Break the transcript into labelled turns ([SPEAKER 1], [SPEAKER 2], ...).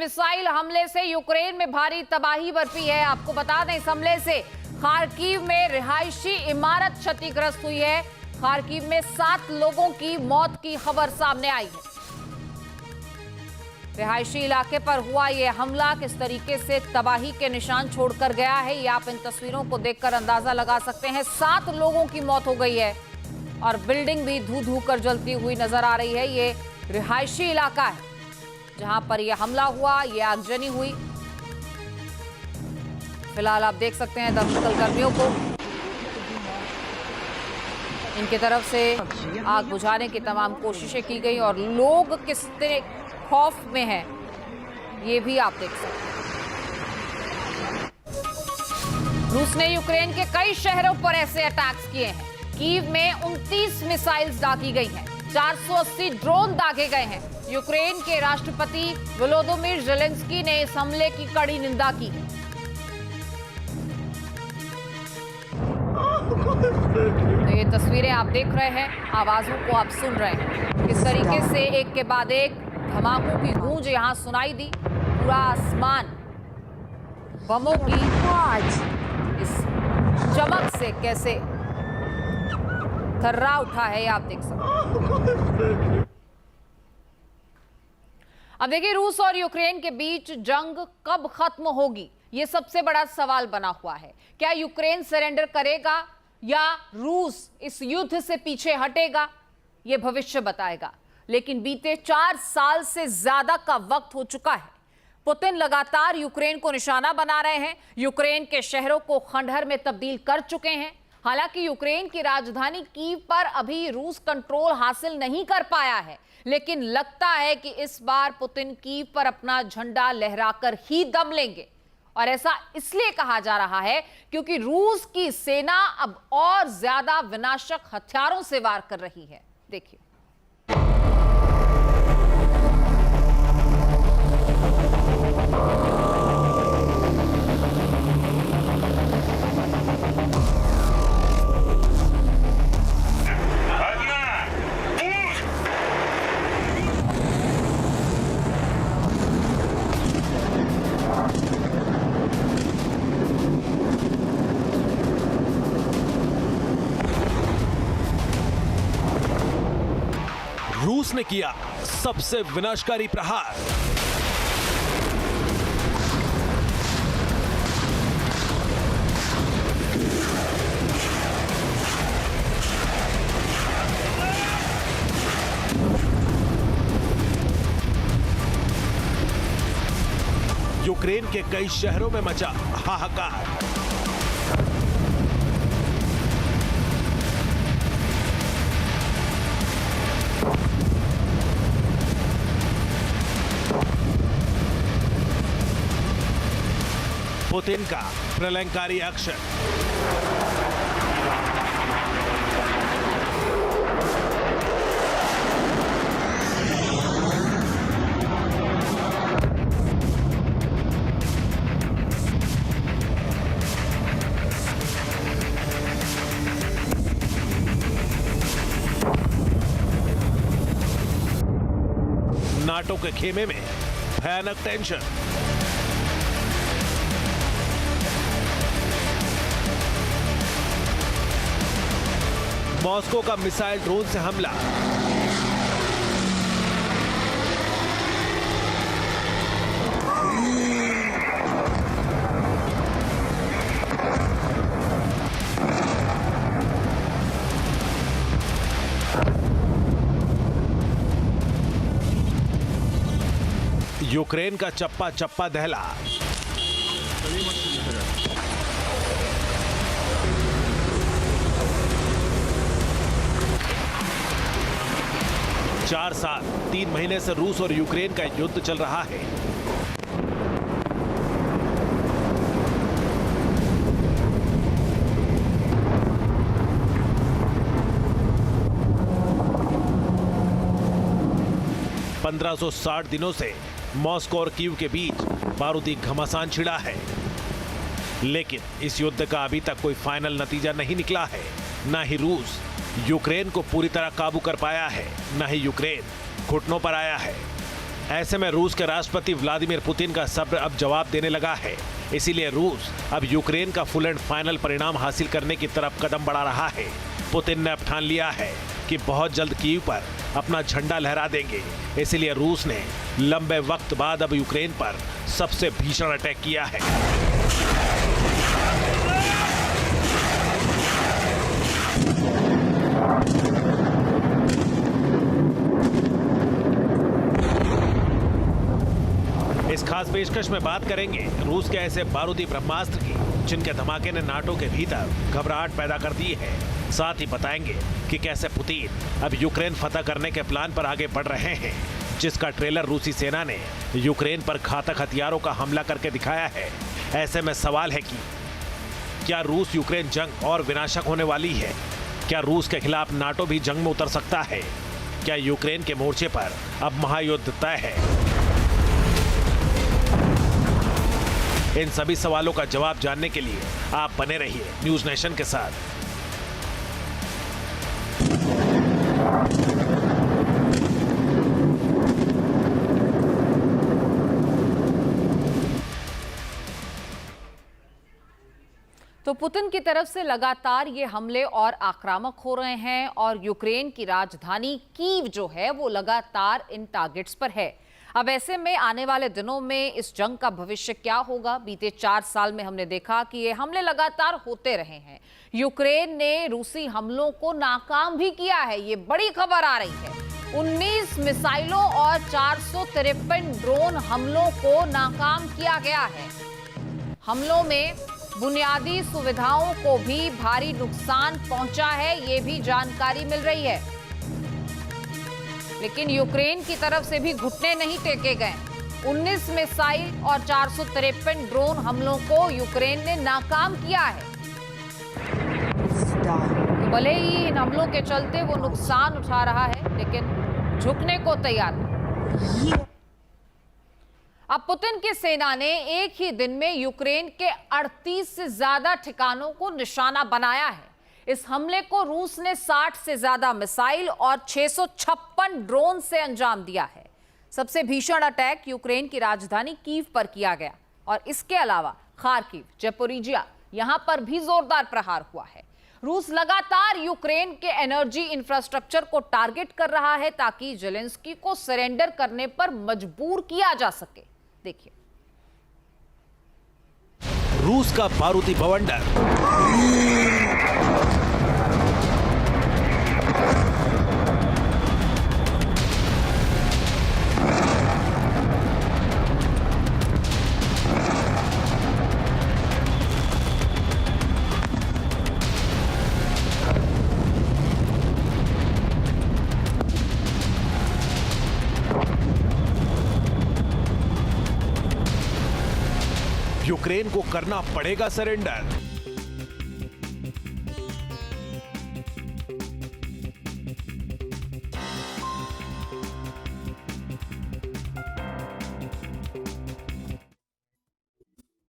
[SPEAKER 1] Missile हमले से Ukraine में भारी तबाही बरपी है। आपको बता दें, इस हमले से खार्किव में रिहायशी इमारत क्षतिग्रस्त हुई है। खार्किव में 7 लोगों की मौत की खबर सामने आई है। रिहायशी इलाके पर हुआ यह हमला किस तरीके से तबाही के निशान छोड़कर गया है, ये आप इन तस्वीरों को देखकर अंदाजा लगा सकते हैं। 7 लोगों की मौत हो गई है और बिल्डिंग भी धू धू कर जलती हुई नजर आ रही है। ये रिहायशी इलाका है जहां पर यह हमला हुआ, यह आगजनी हुई। फिलहाल आप देख सकते हैं दमकल कर्मियों को इनकी तरफ से आग बुझाने की तमाम कोशिशें की गई और लोग किस तरह खौफ में हैं, ये भी आप देख सकते हैं। रूस ने यूक्रेन के कई शहरों पर ऐसे अटैक्स किए हैं। कीव में 29 मिसाइल्स दागी गई हैं, 480 ड्रोन दागे गए हैं। यूक्रेन के राष्ट्रपति वोलोदिमीर ज़ेलेंस्की ने इस हमले की कड़ी निंदा की है। तो ये तस्वीरें आप देख रहे हैं, आवाजों को आप सुन रहे हैं, किस तरीके से एक के बाद एक धमाकों की गूंज यहां सुनाई दी। पूरा आसमान बमों की इस चमक से कैसे थर्रा उठा है, ये आप देख सकते हैं। अब देखिए, रूस और यूक्रेन के बीच जंग कब खत्म होगी, ये सबसे बड़ा सवाल बना हुआ है। क्या यूक्रेन सरेंडर करेगा या रूस इस युद्ध से पीछे हटेगा, ये भविष्य बताएगा। लेकिन बीते 4 साल से ज्यादा का वक्त हो चुका है। पुतिन लगातार यूक्रेन को निशाना बना रहे हैं, यूक्रेन के शहरों को खंडहर में तब्दील कर चुके हैं। हालांकि यूक्रेन की राजधानी कीव पर अभी रूस कंट्रोल हासिल नहीं कर पाया है, लेकिन लगता है कि इस बार पुतिन कीव पर अपना झंडा लहराकर ही दम लेंगे। और ऐसा इसलिए कहा जा रहा है क्योंकि रूस की सेना अब और ज्यादा विनाशक हथियारों से वार कर रही है। देखिए,
[SPEAKER 2] रूस ने किया सबसे विनाशकारी प्रहार। यूक्रेन के कई शहरों में मचा हाहाकार। पुतिन का प्रलयंकारी एक्शन। नाटो के खेमे में भयानक टेंशन। मॉस्को का मिसाइल ड्रोन से हमला। यूक्रेन का चप्पा चप्पा दहला। चार साल 3 महीने से रूस और यूक्रेन का युद्ध चल रहा है। $1560 दिनों से मॉस्को और कीव के बीच बारूदी घमासान छिड़ा है, लेकिन इस युद्ध का अभी तक कोई फाइनल नतीजा नहीं निकला है। न ही रूस यूक्रेन को पूरी तरह काबू कर पाया है, न ही यूक्रेन घुटनों पर आया है। ऐसे में रूस के राष्ट्रपति व्लादिमीर पुतिन का सब्र अब जवाब देने लगा है। इसीलिए रूस अब यूक्रेन का फुल एंड फाइनल परिणाम हासिल करने की तरफ कदम बढ़ा रहा है। पुतिन ने अब ठान लिया है कि बहुत जल्द कीव पर अपना झंडा लहरा देंगे। इसीलिए रूस ने लंबे वक्त बाद अब यूक्रेन पर सबसे भीषण अटैक किया है। इस खास पेशकश में बात करेंगे रूस के ऐसे बारूदी ब्रह्मास्त्र की जिनके धमाके ने नाटो के भीतर घबराहट पैदा कर दी है। साथ ही बताएंगे कि कैसे पुतिन अब यूक्रेन फतह करने के प्लान पर आगे बढ़ रहे हैं, जिसका ट्रेलर रूसी सेना ने यूक्रेन पर घातक हथियारों का हमला करके दिखाया है। ऐसे में सवाल है कि क्या रूस यूक्रेन जंग और विनाशक होने वाली है? क्या रूस के खिलाफ नाटो भी जंग में उतर सकता है? क्या यूक्रेन के मोर्चे पर अब महायुद्ध तय है? इन सभी सवालों का जवाब जानने के लिए आप बने रहिए न्यूज नेशन के साथ।
[SPEAKER 1] तो पुतिन की तरफ से लगातार ये हमले और आक्रामक हो रहे हैं और यूक्रेन की राजधानी कीव जो है वो लगातार इन टारगेट्स पर है। अब ऐसे में आने वाले दिनों में इस जंग का भविष्य क्या होगा? बीते 4 साल में हमने देखा कि ये हमले लगातार होते रहे हैं। यूक्रेन ने रूसी हमलों को नाकाम भी किया है, ये बड़ी खबर आ रही है। 19 मिसाइलों और 453 ड्रोन हमलों को नाकाम किया गया है। हमलों में बुनियादी सुविधाओं को भी भारी नुकसान पहुंचा है, ये भी जानकारी मिल रही है। लेकिन यूक्रेन की तरफ से भी घुटने नहीं टेके गए। 19 मिसाइल और 453 ड्रोन हमलों को यूक्रेन ने नाकाम किया है। तो भले ही इन हमलों के चलते वो नुकसान उठा रहा है, लेकिन झुकने को तैयार नहीं। अब पुतिन की सेना ने एक ही दिन में यूक्रेन के 38 से ज्यादा ठिकानों को निशाना बनाया है। इस हमले को रूस ने 60 से ज्यादा मिसाइल और 656 ड्रोन से अंजाम दिया है। सबसे भीषण अटैक यूक्रेन की राजधानी कीव पर किया गया और इसके अलावा खार्किव, ज़पोरिजिया यहां पर भी जोरदार प्रहार हुआ है। रूस लगातार यूक्रेन के एनर्जी इंफ्रास्ट्रक्चर को टारगेट कर रहा है ताकि जेलेंस्की को सरेंडर करने पर मजबूर किया जा सके। देखिए
[SPEAKER 2] रूस का बारूदी बवंडर। यूक्रेन को करना पड़ेगा सरेंडर।